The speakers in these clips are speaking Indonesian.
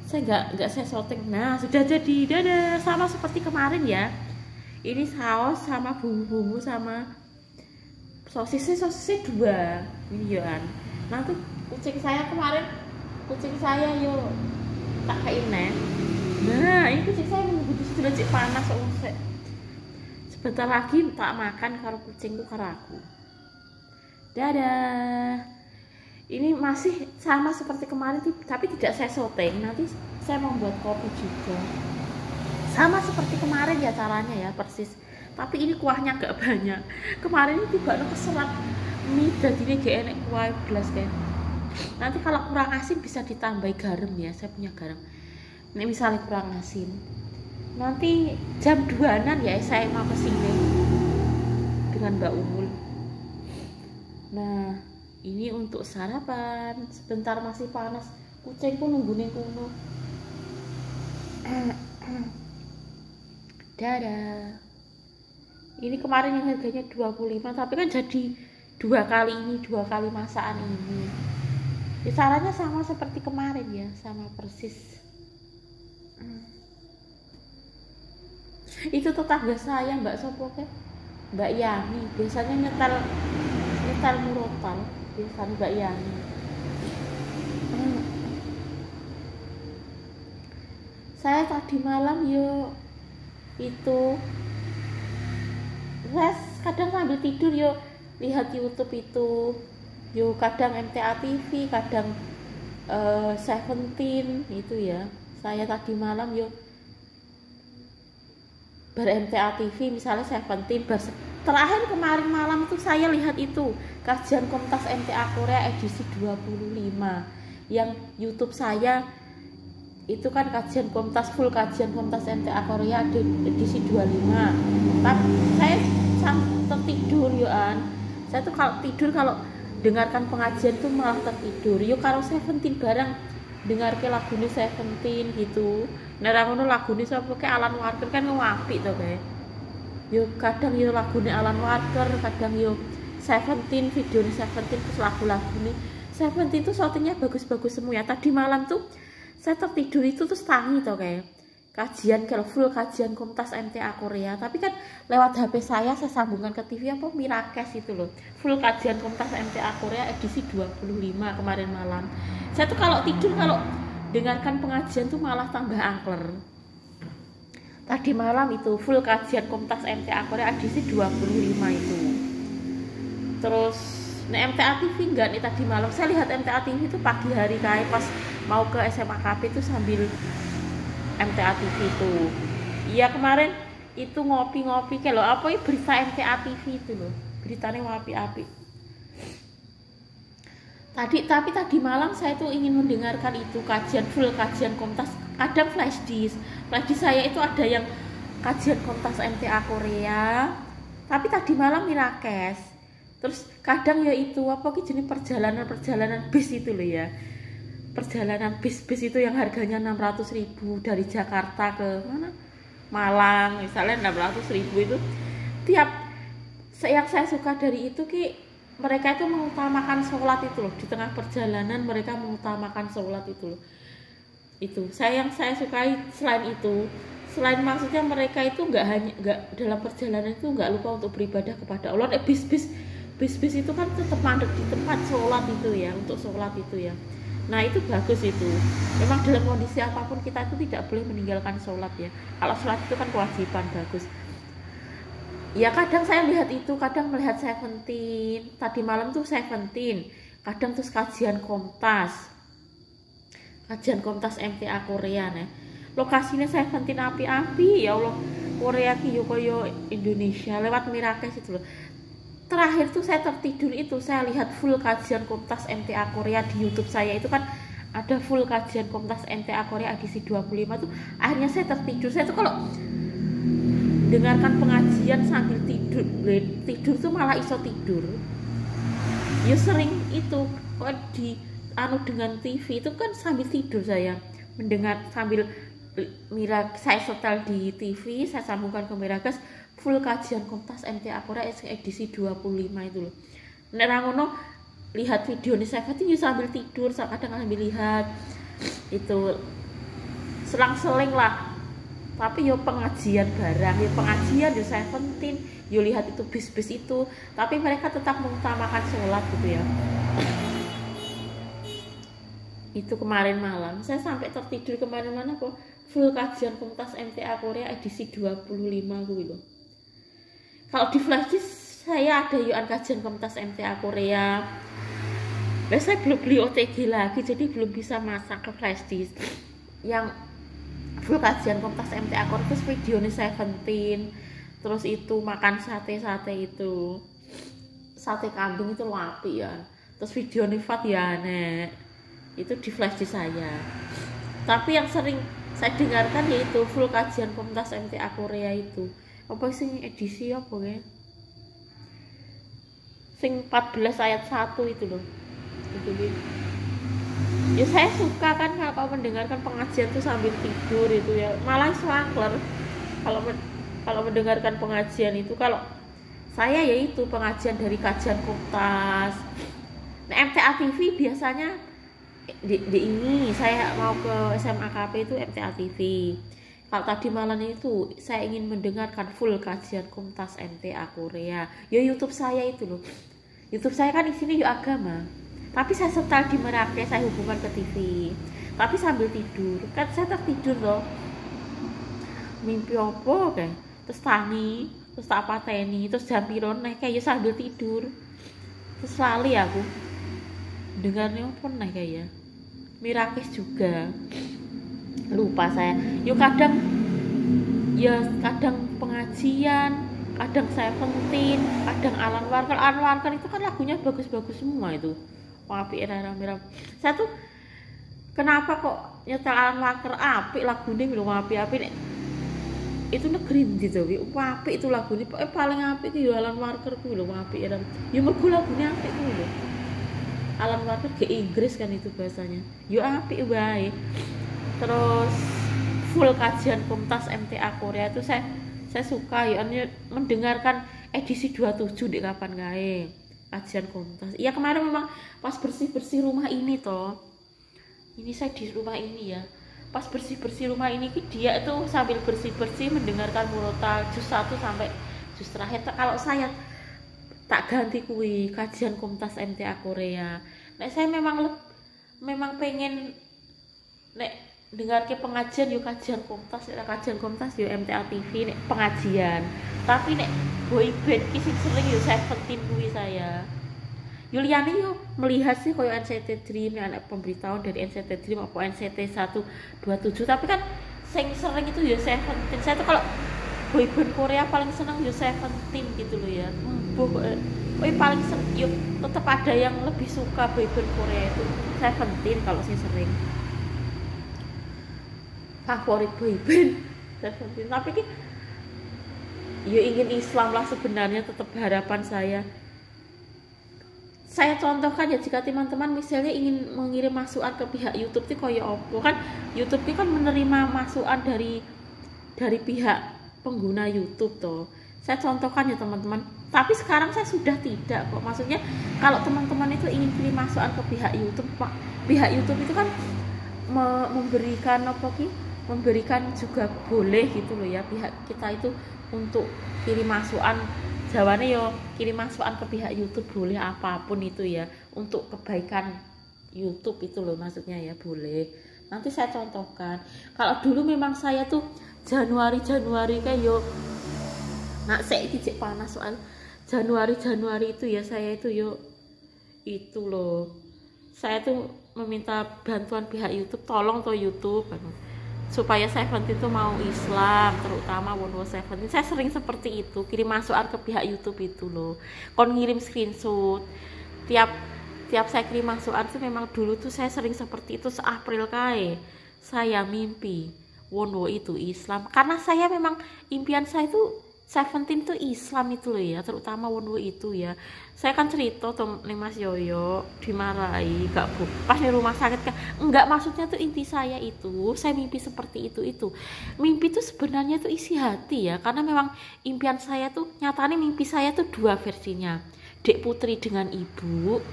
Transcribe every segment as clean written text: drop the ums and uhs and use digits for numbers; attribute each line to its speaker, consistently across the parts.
Speaker 1: Saya nggak saya shooting. Nah, sudah jadi. Dadah, sama seperti kemarin ya. Ini saus sama bumbu-bumbu sama sosisnya 2 milian. Nah tuh kucing saya kemarin, kucing saya yo tak kayak ini. Nah ini kucing saya menunggu di situ aja panas. Sebentar lagi tak makan karo kucingku karo aku. Dadah. Ini masih sama seperti kemarin tapi tidak saya shooting. Nanti saya membuat kopi juga sama seperti kemarin ya, caranya ya persis, tapi ini kuahnya agak banyak. Kemarin ini tiba keserap mie jadi ini gak enak kuah belas kan. Nanti kalau kurang asin bisa ditambah garam ya, saya punya garam. Ini misalnya kurang asin, nanti jam 2-an ya saya mau kesini dengan Mbak Umul. Nah ini untuk sarapan, sebentar masih panas, kucingku nunggu ning kuno. Dadah. Ini kemarin yang harganya 25, tapi kan jadi 2 kali ini, 2 kali masakan ini. Ya, caranya sama seperti kemarin ya, sama persis. Itu tetangga saya Mbak Sopo kan, Mbak Yani, biasanya nyetel murotal, biasanya Mbak Yani. Saya tadi malam yo itu kadang sambil tidur yo lihat YouTube itu, yo kadang MTA TV, kadang Seventeen itu ya. Saya tadi malam yo ber MTA TV misalnya Seventeen, terakhir kemarin malam itu saya lihat itu kajian Komtas MTA Korea edisi 25 yang YouTube saya itu kan kajian Komtas, full kajian Komtas MTA Korea edisi 25. Tapi saya tertidur yoan. Saya tuh kalau tidur, kalau dengarkan pengajian tuh malah tertidur. Yo kalau Seventeen barang dengar ke lagunya Seventeen gitu. Nah ngono lagune sapa ke Alan Walker kan apik to kae. Yo kadang yo lagune Alan Walker, kadang yo Seventeen, videonya Seventeen, terus lagu-lagune Seventeen tuh syutingnya bagus-bagus semua ya. Tadi malam tuh saya tertidur itu terus tangi toh kayak kajian, kalau full kajian Komtas MTA Korea, tapi kan lewat HP saya sambungkan ke TV apa Mirakes itu loh, full kajian Komtas MTA Korea edisi 25 kemarin malam. Saya tuh kalau tidur, kalau dengarkan pengajian tuh malah tambah angker. Tadi malam itu full kajian Komtas MTA Korea edisi 25 itu. Terus nah MTA TV enggak nih, tadi malam saya lihat MTA TV itu pagi hari kayak pas mau ke SMA KP itu sambil MTA TV itu. Iya kemarin itu ngopi-ngopi kayak loh, apa ya berita MTA TV itu loh, beritanya ngopi-api. Tapi tadi malam saya tuh ingin mendengarkan itu kajian, full kajian Komtas, kadang flash disk saya itu ada yang kajian Komtas MTA Korea, tapi tadi malam Mirakes. Terus kadang ya itu apa ki jenis perjalanan bis itu loh ya, perjalanan bis itu yang harganya 600.000 dari Jakarta ke mana Malang misalnya, 600.000 itu tiap. Yang saya suka dari itu ki mereka itu mengutamakan sholat itu loh, di tengah perjalanan mereka mengutamakan sholat itu loh. Itu yang saya sukai. Selain maksudnya mereka itu nggak dalam perjalanan itu nggak lupa untuk beribadah kepada Allah. Bis itu kan tetap mandek di tempat sholat itu ya, untuk sholat itu ya. Nah itu bagus itu. Memang dalam kondisi apapun kita itu tidak boleh meninggalkan sholat ya. Kalau sholat itu kan kewajiban, bagus. Ya kadang saya lihat itu, kadang melihat Seventeen. Tadi malam tuh Seventeen. Kadang terus kajian Komtas MTA Korea nih. Lokasinya Seventeen api-api ya Allah. Korea ki yo koyo Indonesia lewat Mirakes itu loh. Terakhir tuh saya tertidur itu, saya lihat full kajian Komtas MTA Korea di YouTube saya itu kan ada full kajian Komtas MTA Korea edisi 25 tuh. Akhirnya saya tertidur. Saya tuh kalau dengarkan pengajian sambil tidur tuh malah iso tidur. Ya sering itu kok di dengan TV itu kan sambil tidur saya mendengar sambil saya setel di TV, saya sambungkan ke Mirakes full kajian Komtas MTA Korea edisi 25 itu loh. Nek ngono lihat video nih saya sambil tidur, kadang sambil lihat itu selang-seling lah, tapi yo pengajian barang, yo pengajian yo Seventeen, yo lihat itu bis-bis itu, tapi mereka tetap mengutamakan sholat gitu ya. Itu kemarin malam saya sampai tertidur kemana-mana kok, full kajian Komtas MTA Korea edisi 25 gitu. Kalau di flashdisk saya ada yuan kajian Komtas MTA Korea. Nah, saya belum beli OTG lagi, jadi belum bisa masang ke flashdisk. Yang full kajian Komtas MTA Korea terus videonya Seventeen, terus itu makan sate itu, sate kambing itu lo api ya. Terus videonya Fat ya nek, itu di flashdisk saya. Tapi yang sering saya dengarkan yaitu full kajian Komtas MTA Korea itu. Apa sing edisi apa ya? Sing 14 ayat 1 itu loh. Itu gitu. Ya saya suka kan kalau mendengarkan pengajian tuh sambil tidur itu ya. Malah swangler kalau mendengarkan pengajian itu. Kalau saya yaitu pengajian dari kajian Komtas. Nah, MTA TV biasanya di ini saya mau ke SMA KP itu MTA TV. Kalau tadi malam itu saya ingin mendengarkan full kajian Komtas MTA Korea. Ya YouTube saya itu loh. YouTube saya kan isinya yuk agama. Tapi saya setel di Merake, saya hubungkan ke TV. Tapi sambil tidur. Kan saya tertidur loh. Mimpi apa kayak? Terus tani, terus tak pateni, terus jam piro nek kayak ya sambil tidur. Terus lali aku. Dengarnya apa nek kayak ya? Mirakis juga. Lupa saya. Yuk kadang pengajian, kadang Seventeen, kadang Alan Walker itu kan lagunya bagus-bagus semua itu. Api era-era. Saya tuh kenapa kok nyetel Alan Walker apik lagune lho api-api nek itu negeri gitu wi apik itu lagune paling apik itu Alan Walker ku lho apik era. Ya mergo lagune apik ku lho. Alan Walker ke Inggris kan itu bahasanya. Yo apik wae. Terus full kajian Komtas MTA Korea itu saya suka ya mendengarkan edisi 27 di kapan gawe kajian Komtas. Iya kemarin memang pas bersih-bersih rumah ini toh. Ini saya di rumah ini ya. Pas bersih-bersih rumah ini dia itu sambil bersih-bersih mendengarkan murotal juz 1 sampai juz terakhir. Kalau saya tak ganti kuwi kajian Komtas MTA Korea. Nek saya memang pengen nek dengar ke pengajian yuk kajian Komtas yuk MTA TV nek pengajian. Tapi nek boyband ki sing sering yuk Seventeen kuwi saya. Yuliani yuk melihat sih koyo NCT Dream yang anak pemberitahuan dari NCT Dream apa NCT 127, tapi kan sing sering itu yuk Seventeen. Saya tuh kalau boyband Korea paling senang yuk Seventeen gitu loh ya. Paling yuk tetap ada yang lebih suka boyband Korea itu Seventeen kalau sih sering. Favorit boyband Seventeen, tapi kan ya ingin Islam lah sebenarnya, tetap harapan saya contohkan ya, jika teman-teman misalnya ingin mengirim masukan ke pihak YouTube itu koyo opo kan, YouTube itu kan menerima masukan dari pihak pengguna YouTube toh. Saya contohkan ya teman-teman, tapi sekarang saya sudah tidak kok. Maksudnya kalau teman-teman itu ingin kirim masukan ke pihak YouTube itu kan memberikan juga boleh gitu loh ya pihak kita itu untuk kirim masukan. Jawabannya yo kirim masukan ke pihak YouTube boleh, apapun itu ya untuk kebaikan YouTube itu loh maksudnya ya boleh. Nanti saya contohkan. Kalau dulu memang saya tuh Januari kayak yo nak saya cek panas soal Januari itu ya saya itu yo itu loh. Saya tuh meminta bantuan pihak YouTube, tolong toh YouTube supaya Seventeen itu mau Islam, terutama Wonwo Seventeen. Saya sering seperti itu, kirim masukan ke pihak YouTube itu loh. Kon ngirim screenshot. Tiap saya kirim masukan tuh memang dulu tuh saya sering seperti itu. Se-April kae saya mimpi Wonwo itu Islam, karena saya memang impian saya itu Seventeen itu Islam itu loh ya, terutama Wonwo itu ya. Saya kan cerita tuh nih Mas Yoyo dimarahi gak bu pas di rumah sakit kan, enggak, maksudnya tuh inti saya itu saya mimpi seperti itu mimpi tuh sebenarnya tuh isi hati ya, karena memang impian saya tuh nyatanya mimpi saya tuh dua versinya, Dek Putri dengan ibu.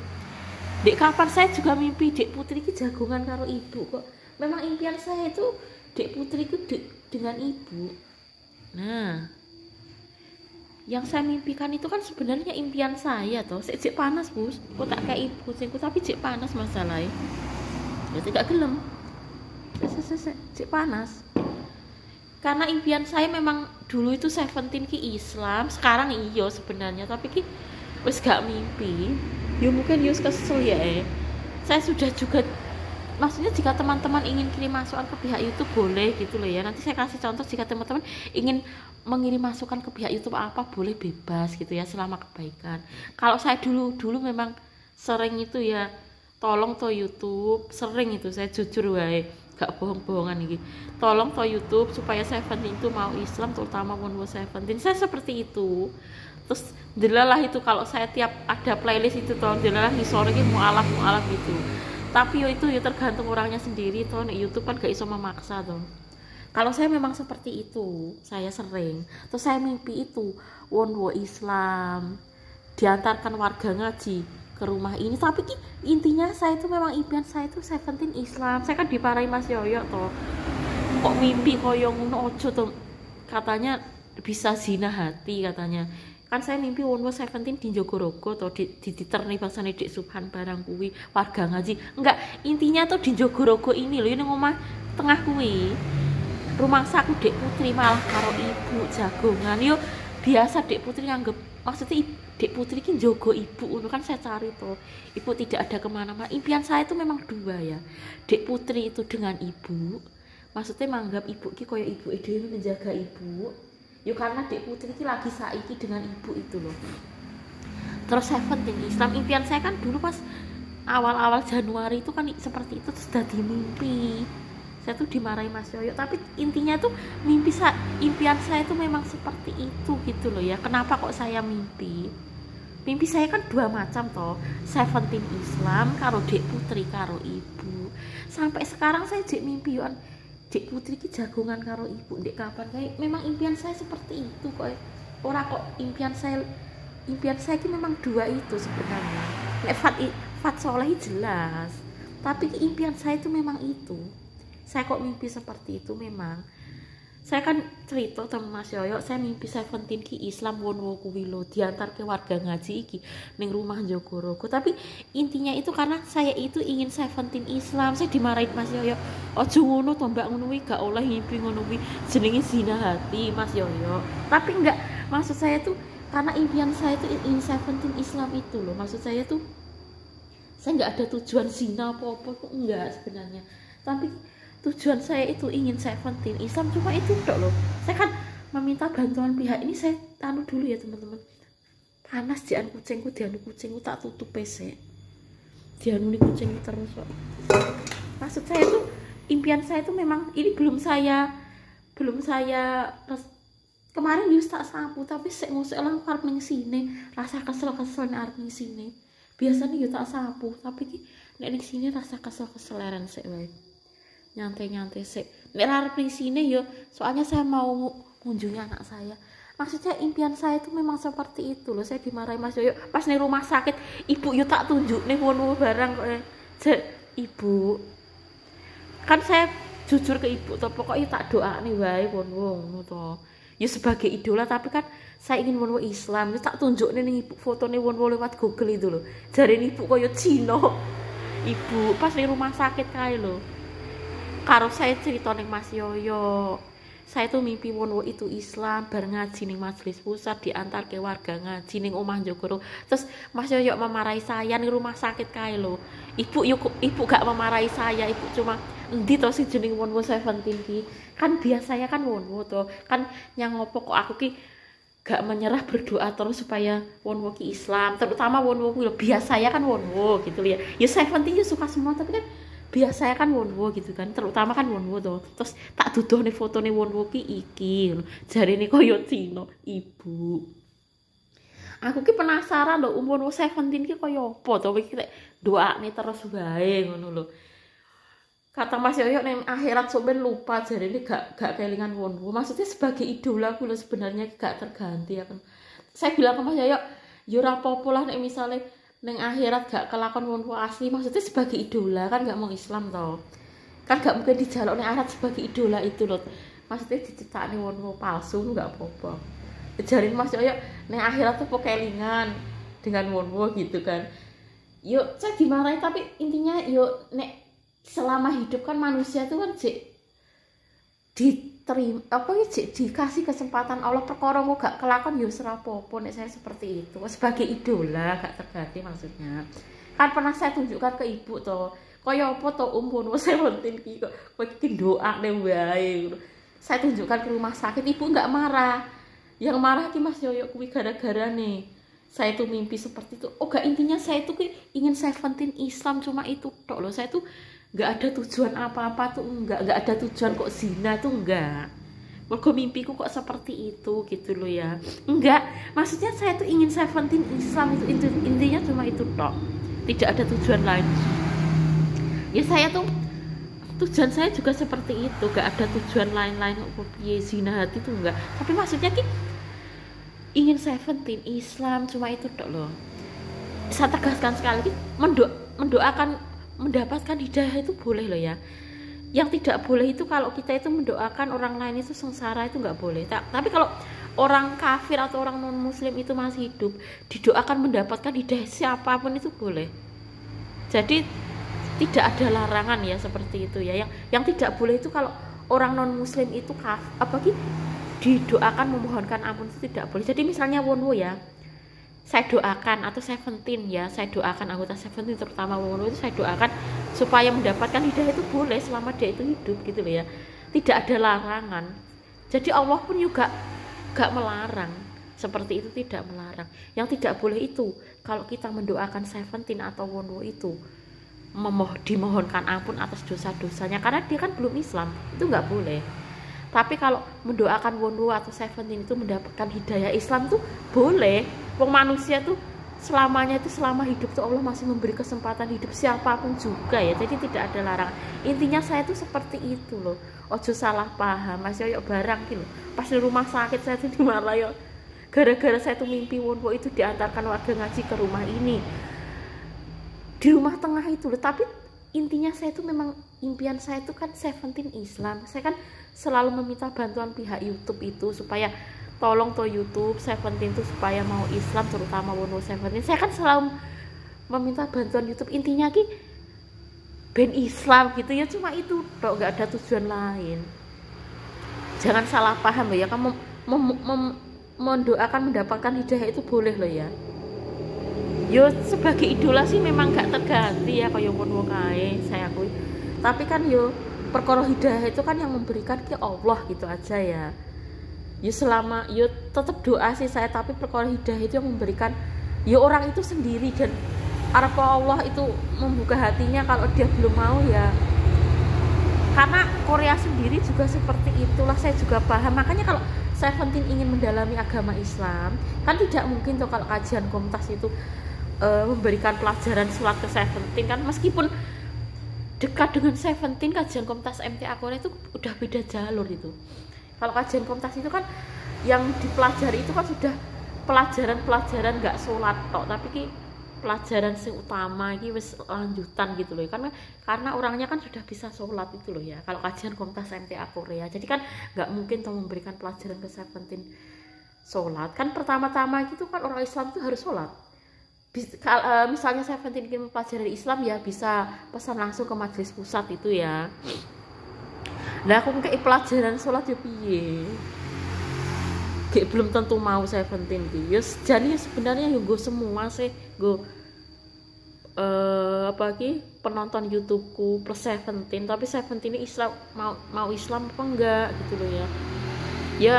Speaker 1: Dek kapan saya juga mimpi Dek Putri ki jagongan karo ibu kok. Memang impian saya itu Dek Putri itu dengan ibu. Nah, yang saya mimpikan itu kan sebenarnya impian saya toh. Cek panas bos, kok tak kayak ibu kucingku tapi cek panas masalahnya. Ya tidak gelem. Cek panas. Karena impian saya memang dulu itu Seventeen ki Islam, sekarang iyo sebenarnya, tapi ki wis gak mimpi. Ya mungkin yo kesel ya. Saya sudah juga, maksudnya jika teman-teman ingin kirim masukan ke pihak YouTube boleh gitu loh ya. Nanti saya kasih contoh jika teman-teman ingin mengirim masukan ke pihak YouTube apa boleh bebas gitu ya selama kebaikan. Kalau saya dulu memang sering itu ya, tolong to YouTube, sering itu saya jujur wae, gak bohong-bohongan iki. Tolong to YouTube supaya Seventeen itu mau Islam, terutama Wonwo Seventeen. Saya seperti itu. Terus delalah itu kalau saya tiap ada playlist itu toh delalah di sore ini mualaf gitu. Tapi itu ya tergantung orangnya sendiri toh, nek YouTube kan gak iso memaksa toh. Kalau saya memang seperti itu, saya sering. Terus saya mimpi itu Wonwo Islam, diantarkan warga ngaji ke rumah ini. Tapi intinya saya itu memang impian saya itu Seventeen Islam. Saya kan diparahi Mas Yoyo toh. Kok mimpi koyo ngono ojo toh. Katanya bisa zina hati katanya. Kan saya mimpi Wonwo Seventeen di Jogorogo atau di diterni bangsane Dik Subhan barang kuwi warga ngaji. Enggak, intinya tuh di Jogorogo ini loh, ini ngomah tengah kuwi. Rumah saku Dek Putri malah karo ibu jagongan. Yo biasa Dek Putri nganggep, maksudnya Dek Putri ki jogo ibu ngono kan saya cari tuh. Ibu tidak ada kemana-mana. Impian saya itu memang dua ya. Dek Putri itu dengan ibu. Maksudnya menganggap ibu ki koyo ibu dhewe menjaga ibu. Yo karena Dek Putri ki lagi saiki dengan ibu itu loh. Terus Seventeen Islam, impian saya kan dulu pas awal-awal Januari itu kan seperti itu, terus dadi mimpi. Saya tuh dimarahi Mas Yoyo, tapi intinya tuh impian saya tuh memang seperti itu gitu loh ya. Kenapa kok saya mimpi? Mimpi saya kan dua macam toh. Seventeen Islam karo Dek Putri karo ibu. Sampai sekarang saya jek mimpi yoan Dek Putri ki jagongan karo ibu ndek kapan kayak memang impian saya seperti itu kok. Ora kok impian saya ki memang dua itu sebenarnya. Nek Fat Soleh jelas. Tapi impian saya itu memang itu. Saya kok mimpi seperti itu memang. Saya kan cerita sama Mas Yoyo, saya mimpi Seventeen ki Islam Wonwo kuwi lho, diantar ke warga ngaji iki ning rumah Jogorogo. Tapi intinya itu karena saya itu ingin Seventeen Islam. Saya dimarahin Mas Yoyo. Ojo ngono to Mbak, ngono kuwi gak oleh mimpi ngono kuwi. Jenenge zina hati Mas Yoyo. Tapi enggak, maksud saya tuh karena impian saya tuh ingin Seventeen Islam itu loh. Maksud saya tuh saya enggak ada tujuan zina apa-apa tuh enggak sebenarnya. Tapi tujuan saya itu ingin Seventeen Islam, cuma itu dok loh. Saya kan meminta bantuan pihak ini, saya tanu dulu ya teman-teman. Panas dianu kucingku tak tutup PC. Dianu kucingku terus kok. Maksud saya tuh impian saya tuh memang ini belum saya kemarin just tak sapu, tapi saya ngusik lang arep ning sini, rasa kesel arep ning sini. Biasanya yo tak sapu, tapi nek ning sini rasa kesel leren sik wae. Nyantai sih. Nek arep ning sini yo, soalnya saya mau ngunjungi anak saya. Maksudnya impian saya itu memang seperti itu loh. Saya dimarahi Mas Yoyo pas ning rumah sakit, ibu yo tak tunjuk nih Wonwo barang kok. Ibu. Kan saya jujur ke ibu toh, pokoknya tak doakne wae Wonwo ngono to. Ya sebagai idola, tapi kan saya ingin Wonwo Islam. Yo tak tunjukne ning ibu fotone Wonwo lewat Google itu loh. Jarene ibu koyo Cina. Ibu pas ning rumah sakit kae lho. Karo saya cerita ning Mas Yoyo, saya tuh mimpi Wonwo itu Islam, bar ngaji ning majelis pusat, diantar ke warga ngaji ning omah Jogoro. Terus Mas Yoyo memarahi saya ning rumah sakit kae lho. Ibu gak memarahi saya, ibu cuma endi to sing jeneng Wonwo Seventeen ki. Kan biasanya kan Wonwo to, kan yang ngopo kok aku ki gak menyerah berdoa terus supaya Wonwo ki Islam, terutama Wonwo ki biasanya kan Wonwo gitu ya. Ya Seventeen ya suka semua, tapi kan biasanya kan Wonwo gitu kan, terutama kan Wonwo tuh. Terus tak duduh nih fotone Wonwo ki iki jarine koyo Cina ibu. Aku ki penasaran lho Wonwo Seventeen ki koyo apa to iki lek doakne terus wae ngono lho. Kata Mas Yoyo ning akhirat sok ben lupa jarine gak kelingan Wonwo. Maksudnya sebagai idola aku lho sebenarnya gak terganti ya kan. Saya bilang ke Mas Yoyo, yo ora apa-apa lah nek misale neng akhirat gak kelakon Wonwo asli, maksudnya sebagai idola kan gak mau Islam toh. kan gak mungkin dijaluk ning akhirat sebagai idola itu loh, maksudnya diciptakne wong palsu gak apa-apa. Jarin Mas Yoyo ning akhirat tuh kelingan dengan wong gitu kan. Yuk saya dimarahi, tapi intinya yuk nek selama hidup kan manusia tuh kan diterima apa ya, dikasih kesempatan Allah, perkara mau gak kelakon ya serapopo. Nek saya seperti itu sebagai idola gak terganti, maksudnya kan pernah saya tunjukkan ke ibu toh, kaya apa toh umur saya penting ki kok iki doa nek wae. Saya tunjukkan ke rumah sakit, ibu nggak marah. Yang marah ki Mas Yoyo kuwi gara-gara nih saya tuh mimpi seperti itu. Oh gak, intinya saya tuh ingin Seventeen Islam, cuma itu tok loh. Saya tuh nggak ada tujuan apa-apa tuh, nggak ada tujuan kok zina tuh enggak. Mergo mimpiku kok seperti itu gitu loh ya. Enggak, maksudnya saya tuh ingin Seventeen Islam itu intinya cuma itu tok. Tidak ada tujuan lain. Ya saya tuh tujuan saya juga seperti itu, gak ada tujuan lain-lain kok piye zina hati tuh enggak. Tapi maksudnya ki ingin Seventeen Islam cuma itu tok loh. Saya tegaskan sekali lagi, mendoakan mendapatkan hidayah itu boleh loh ya. Yang tidak boleh itu kalau kita itu mendoakan orang lain itu sengsara, itu nggak boleh. Tapi kalau orang kafir atau orang non muslim itu masih hidup, didoakan mendapatkan hidayah siapapun itu boleh. Jadi tidak ada larangan ya seperti itu ya. Yang tidak boleh itu kalau orang non muslim itu didoakan memohonkan ampun, itu tidak boleh. Jadi misalnya Wonwo ya, saya doakan, atau Seventeen ya, saya doakan anggota Seventeen terutama Wonwo itu saya doakan supaya mendapatkan hidayah, itu boleh selama dia itu hidup gitu loh ya. Tidak ada larangan. Jadi Allah pun juga gak melarang, seperti itu tidak melarang. Yang tidak boleh itu kalau kita mendoakan Seventeen atau Wonwo itu dimohonkan ampun atas dosa-dosanya, karena dia kan belum Islam, itu nggak boleh. Tapi kalau mendoakan Wonwo atau Seventeen itu mendapatkan hidayah Islam tuh boleh. Wong manusia tuh selamanya itu, selama hidup tuh Allah masih memberi kesempatan hidup siapapun juga ya. Jadi tidak ada larangan. Intinya saya tuh seperti itu loh. Ojo salah paham Mas Yoyo barang gitu. Pas di rumah sakit saya tuh dimarahi yo. Gara-gara saya tuh mimpi Wonwo itu diantarkan warga ngaji ke rumah ini. Di rumah tengah itu loh. Tapi intinya saya tuh memang impian saya tuh kan Seventeen Islam. Saya kan selalu meminta bantuan pihak YouTube itu supaya tolong to YouTube Seventeen tuh supaya mau Islam, terutama Wonwo Seventeen. Saya kan selalu meminta bantuan YouTube, intinya ki ben Islam gitu ya, cuma itu tok, nggak ada tujuan lain. Jangan salah paham ya, kamu mendoakan mendapatkan hidayah itu boleh loh ya. Yo sebagai idola sih memang gak terganti ya kayak Wonwo kae saya akui. Tapi kan yo perkara hidayah itu kan yang memberikan ke Allah gitu aja ya. Yo selama yo tetap doa sih saya, tapi perkara hidayah itu yang memberikan yo orang itu sendiri, dan apa Allah itu membuka hatinya. Kalau dia belum mau ya, karena Korea sendiri juga seperti itulah, saya juga paham. Makanya kalau Seventeen ingin mendalami agama Islam, kan tidak mungkin tuh kalau kajian Komtas itu memberikan pelajaran sholat ke Seventeen kan, meskipun dekat dengan Seventeen, kajian Komtas MTA Korea itu udah beda jalur itu. Kalau kajian Komtas itu kan yang dipelajari itu kan sudah pelajaran nggak sholat tok, tapi ki pelajaran yang utama ini wis lanjutan gitu loh, karena orangnya kan sudah bisa sholat itu loh ya kalau kajian Komtas MTA Korea. Jadi kan nggak mungkin tuh memberikan pelajaran ke Seventeen sholat kan. Pertama-tama gitu kan orang Islam itu harus sholat. Misalnya Seventeen ingin mempelajari Islam ya bisa pesan langsung ke majelis pusat itu ya. Nah aku kayak pelajaran sholat ya piye, kayak belum tentu mau Seventeen ki. Jadi sebenarnya gue semua sih gue penonton YouTubeku plus Seventeen, tapi Seventeen ini Islam mau Islam apa enggak gitu loh ya. Ya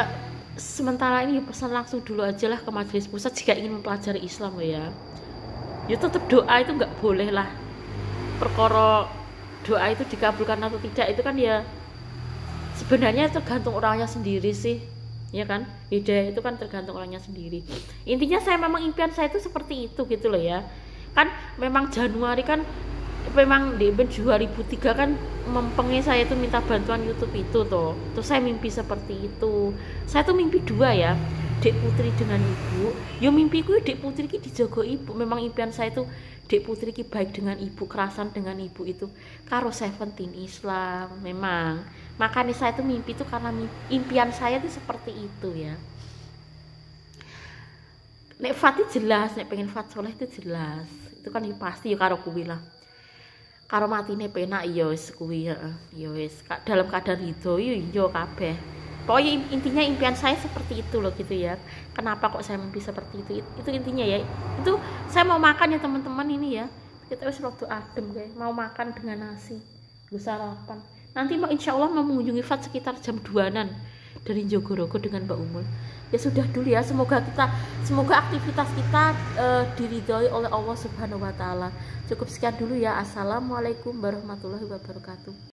Speaker 1: sementara ini pesan langsung dulu aja lah ke majelis pusat jika ingin mempelajari Islam loh ya. Ya tetap doa itu nggak boleh lah. Perkara doa itu dikabulkan atau tidak itu kan ya sebenarnya tergantung orangnya sendiri sih, ya kan. Hidayah itu kan tergantung orangnya sendiri. Intinya saya memang impian saya itu seperti itu gitu loh ya. Kan memang Januari kan memang di 2003 kan mempengi saya itu minta bantuan YouTube itu tuh. Terus saya mimpi seperti itu. Saya tuh mimpi dua ya. Dek Putri dengan ibu. Yo mimpiku Dek Putri ki dijogo ibu. Memang impian saya itu Dek Putri ki baik dengan ibu, kerasan dengan ibu itu karo 17 Islam. Memang makanya saya tuh mimpi itu karena impian saya tuh seperti itu ya. Nek Fat itu jelas, nek pengen Fat soleh itu jelas, itu kan ya pasti ya karo kuwi lah, karo matine penak ya wis kuwi ya wis dalam keadaan ridho yo kabeh. Pokoknya intinya impian saya seperti itu loh gitu ya. Kenapa kok saya mimpi seperti itu intinya ya. Itu saya mau makan ya teman-teman ini ya, kita wis rada adem kayak mau makan dengan nasi, gue sarapan nanti mau insya Allah mau mengunjungi Fat sekitar jam 2-an dari Jogorogo dengan Mbak Umul. Ya sudah dulu ya, semoga aktivitas kita diridhoi oleh Allah Subhanahu wa taala. Cukup sekian dulu ya. Assalamualaikum warahmatullahi wabarakatuh.